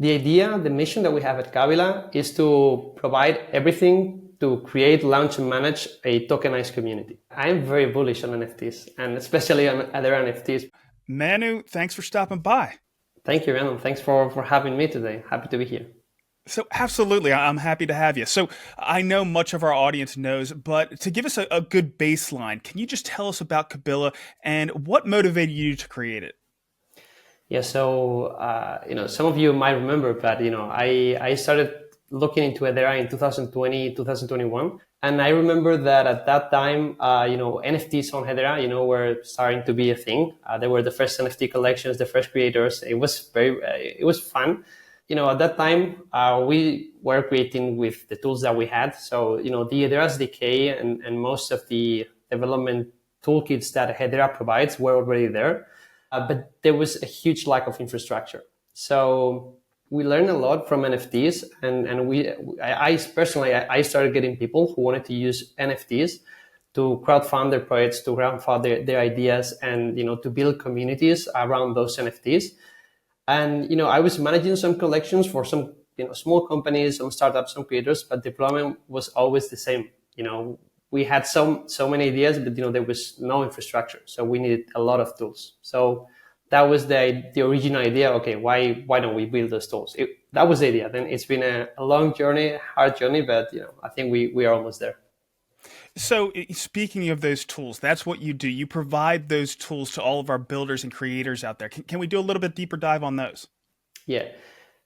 The idea, the mission that we have at Kabila is to provide everything to create, launch, and manage a tokenized community. I'm very bullish on NFTs, and especially on other NFTs. Manu, thanks for stopping by. Thank you, Randall. Thanks for having me today. Happy to be here. So, absolutely, I'm happy to have you. So, I know much of our audience knows, but to give us a good baseline, can you just tell us about Kabila and what motivated you to create it? Yeah, so some of you might remember, but I started looking into Hedera in 2020, 2021, and I remember that at that time, NFTs on Hedera, were starting to be a thing. They were the first NFT collections, the first creators. It was fun. At that time, we were creating with the tools that we had. So, the Hedera SDK and most of the development toolkits that Hedera provides were already there. But there was a huge lack of infrastructure. So we learned a lot from NFTs, I personally started getting people who wanted to use NFTs to crowdfund their projects, to crowdfund their ideas, and to build communities around those NFTs. And I was managing some collections for some small companies, some startups, some creators, but the problem was always the same. We had so many ideas, but there was no infrastructure, so we needed a lot of tools. So that was the original idea. Okay, why don't we build those tools? That was the idea. Then it's been a long journey, hard journey, but I think we are almost there. So, speaking of those tools, that's what you do. You provide those tools to all of our builders and creators out there. Can we do a little bit deeper dive on those? Yeah,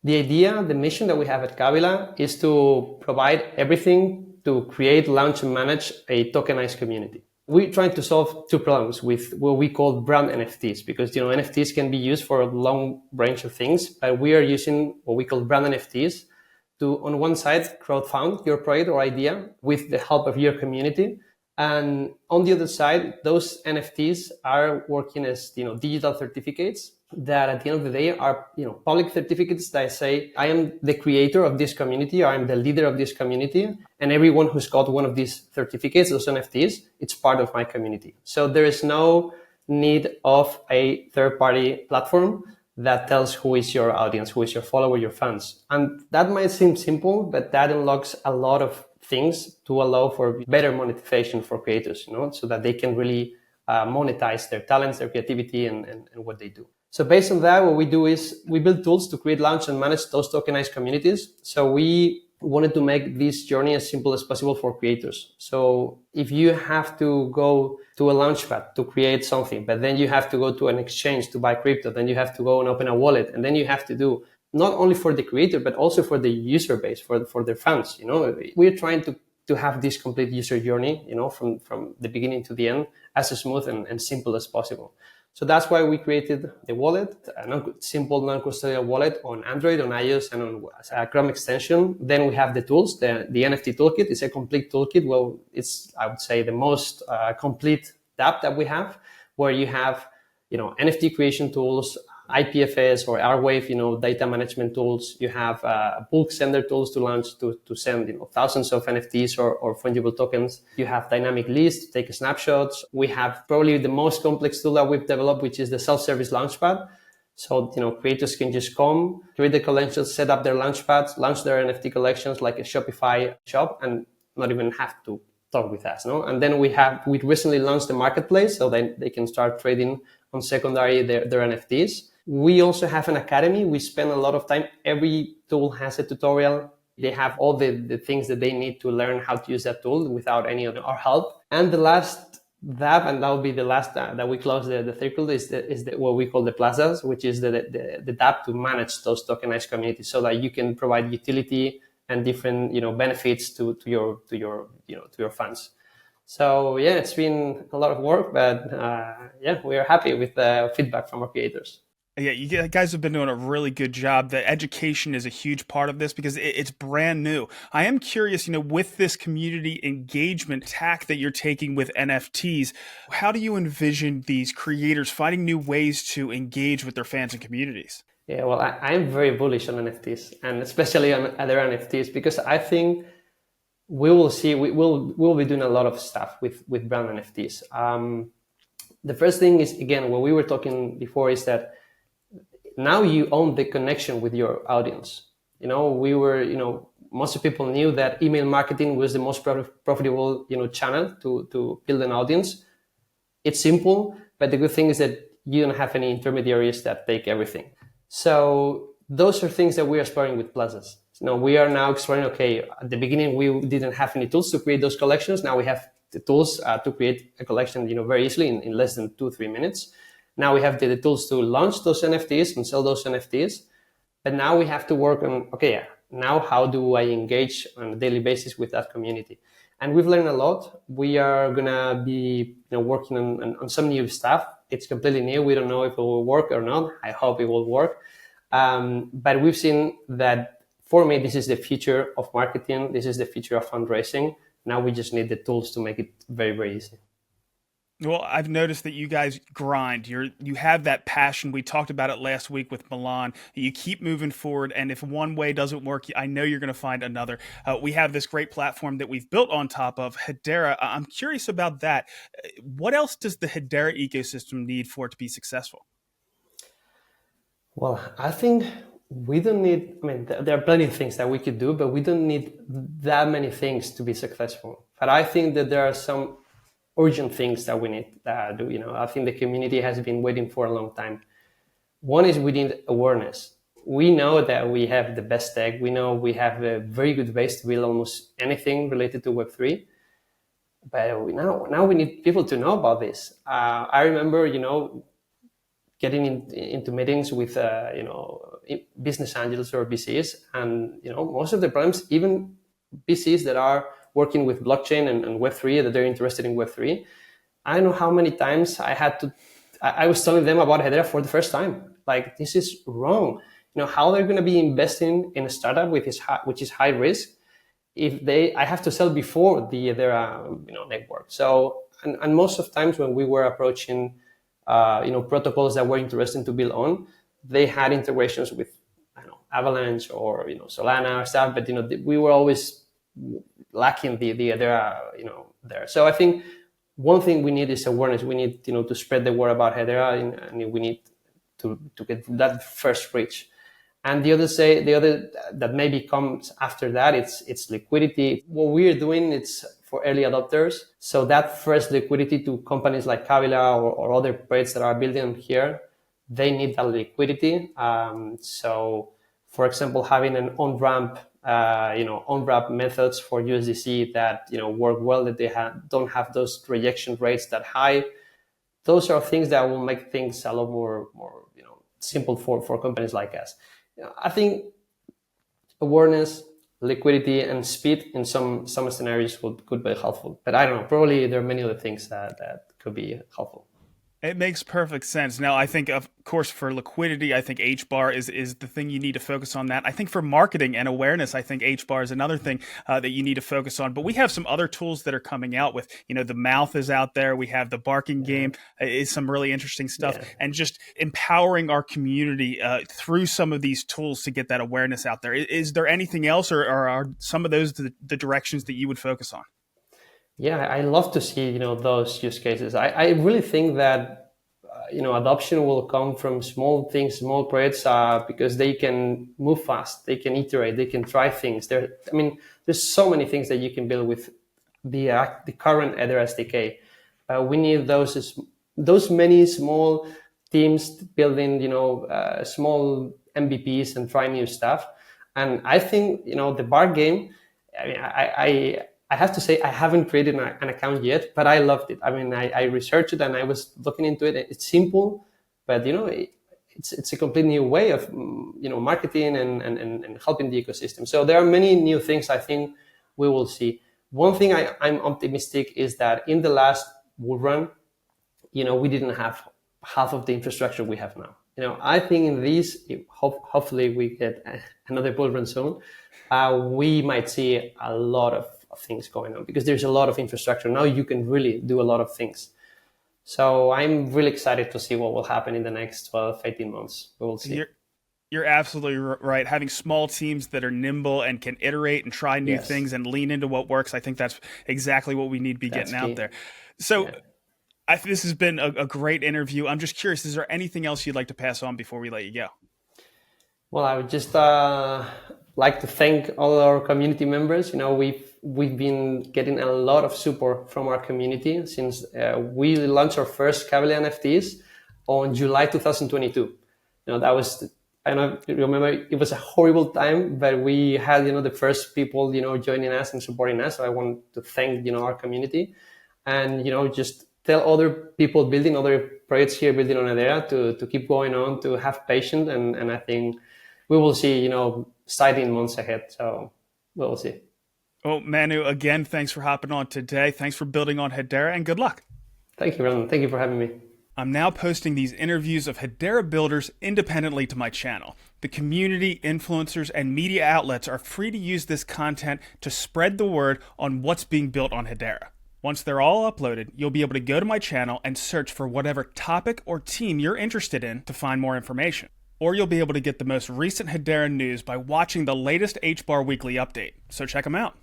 the idea, the mission that we have at Kabila is to provide everything to create, launch, and manage a tokenized community. We're trying to solve two problems with what we call brand NFTs, because NFTs can be used for a long range of things, but we are using what we call brand NFTs to, on one side, crowdfund your project or idea with the help of your community. And on the other side, those NFTs are working as digital certificates that at the end of the day are public certificates that say I am the creator of this community, or I am the leader of this community, and everyone who's got one of these certificates, those NFTs, it's part of my community. So there is no need of a third-party platform that tells who is your audience, who is your follower, your fans. And that might seem simple, but that unlocks a lot of things to allow for better monetization for creators, so that they can really monetize their talents, their creativity, and what they do. So based on that, what we do is we build tools to create, launch, and manage those tokenized communities. So we wanted to make this journey as simple as possible for creators. So if you have to go to a launchpad to create something, but then you have to go to an exchange to buy crypto, then you have to go and open a wallet, and then you have to do not only for the creator, but also for the user base, for their fans. We're trying to have this complete user journey, from the beginning to the end, as smooth and simple as possible. So that's why we created the wallet, a simple non-custodial wallet on Android, on iOS, and on a Chrome extension. Then we have the tools. The NFT toolkit is a complete toolkit. Well, it's, I would say, the most complete app that we have, where you have, NFT creation tools, IPFS or Airwave, data management tools. You have bulk sender tools to launch to send, thousands of NFTs or fungible tokens. You have dynamic lists to take snapshots. We have probably the most complex tool that we've developed, which is the self-service launchpad. So, creators can just come, create the collections, set up their launchpads, launch their NFT collections like a Shopify shop, and not even have to talk with us, no? And then we recently launched the marketplace, so then they can start trading on secondary their NFTs. We also have an academy. We spend a lot of time. Every tool has a tutorial. They have all the things that they need to learn how to use that tool without any of our help. And the last tab, and that will be the last that we close the circle, is what we call the plazas, which is the tab to manage those tokenized communities, so that you can provide utility and different benefits to your fans. So yeah, it's been a lot of work, but we are happy with the feedback from our creators. Yeah, you guys have been doing a really good job. The education is a huge part of this because it's brand new. I am curious, with this community engagement tack that you're taking with NFTs, how do you envision these creators finding new ways to engage with their fans and communities? Yeah, well, I'm very bullish on NFTs, and especially on other NFTs, because I think we'll be doing a lot of stuff with brand NFTs. The first thing is, again, what we were talking before, is that now you own the connection with your audience. We were, most of people knew that email marketing was the most profitable, channel to build an audience. It's simple, but the good thing is that you don't have any intermediaries that take everything. So those are things that we are exploring with plazas. We are now exploring, okay, at the beginning, we didn't have any tools to create those collections. Now we have the tools to create a collection, very easily in less than 2-3 minutes. Now we have the tools to launch those NFTs and sell those NFTs. But now we have to work on, okay, now how do I engage on a daily basis with that community? And we've learned a lot. We are going to be working on some new stuff. It's completely new. We don't know if it will work or not. I hope it will work. But we've seen that, for me, this is the future of marketing. This is the future of fundraising. Now we just need the tools to make it very, very easy. Well, I've noticed that you guys grind. You have that passion. We talked about it last week with Milan. You keep moving forward, and if one way doesn't work, I know you're going to find another. We have this great platform that we've built on top of Hedera. I'm curious about that. What else does the Hedera ecosystem need for it to be successful? Well, I think we don't need, there are plenty of things that we could do, but we don't need that many things to be successful. But I think that there are some urgent things that we need to do. I think the community has been waiting for a long time. One is we need awareness. We know that we have the best tech. We know we have a very good base to build almost anything related to Web3. But now we need people to know about this. I remember, getting into meetings with, business angels or VCs, and most of the problems, even VCs that are working with blockchain and Web3, that they're interested in Web3. I don't know how many times I was telling them about Hedera for the first time. Like, this is wrong. How they're going to be investing in a startup which is high risk if I have to sell before their network. So, and most of times when we were approaching, protocols that were interesting to build on, they had integrations with, Avalanche or, Solana or stuff, but, we were always lacking there. So I think one thing we need is awareness. We need, to spread the word about Hedera, and we need to get that first reach. And the other that maybe comes after that, it's liquidity. What we're doing, it's for early adopters. So that first liquidity to companies like Kabila or other projects that are building here, they need that liquidity. So, for example, having an on-ramp on-ramp methods for USDC that, work well, that they don't have those rejection rates that high. Those are things that will make things a lot more simple for companies like us. I think awareness, liquidity, and speed in some scenarios could be helpful. But I don't know, probably there are many other things that could be helpful. It makes perfect sense. Now, I think, of course, for liquidity, I think HBAR is the thing you need to focus on that. I think for marketing and awareness, I think HBAR is another thing that you need to focus on. But we have some other tools that are coming out with, the mouth is out there. We have the barking game is some really interesting stuff, and just empowering our community through some of these tools to get that awareness out there. Is there anything else, or are some of those the directions that you would focus on? Yeah, I love to see, those use cases. I really think that, adoption will come from small things, small projects, because they can move fast, they can iterate, they can try things. There's so many things that you can build with the current Hedera SDK. We need those many small teams building, small MVPs and try new stuff. And I think, the bar game, I have to say, I haven't created an account yet, but I loved it. I researched it and I was looking into it. It's simple, but it's a complete new way of marketing and helping the ecosystem. So there are many new things I think we will see. One thing I'm optimistic is that in the last bull run, we didn't have half of the infrastructure we have now. I think in this, hopefully we get another bull run soon. We might see a lot of things going on because there's a lot of infrastructure. Now you can really do a lot of things. So I'm really excited to see what will happen in the next 12, 18 months. We will see. You're absolutely right. Having small teams that are nimble and can iterate and try new things and lean into what works, I think that's exactly what we need to be getting out there. So This has been a great interview. I'm just curious, is there anything else you'd like to pass on before we let you go? Well, I would just like to thank all our community members. We've been getting a lot of support from our community since we launched our first Kabila NFTs on July 2022. That was, I don't remember, it was a horrible time, but we had the first people joining us and supporting us. So I want to thank our community, and just tell other people building other projects here, building on Hedera, to keep going on, to have patience, and I think we will see, exciting months ahead. So we'll see. Well, Manu, again, thanks for hopping on today. Thanks for building on Hedera, and good luck. Thank you, Brandon. Thank you for having me. I'm now posting these interviews of Hedera builders independently to my channel. The community, influencers, and media outlets are free to use this content to spread the word on what's being built on Hedera. Once they're all uploaded, you'll be able to go to my channel and search for whatever topic or team you're interested in to find more information. Or you'll be able to get the most recent Hedera news by watching the latest HBAR Weekly update. So check them out.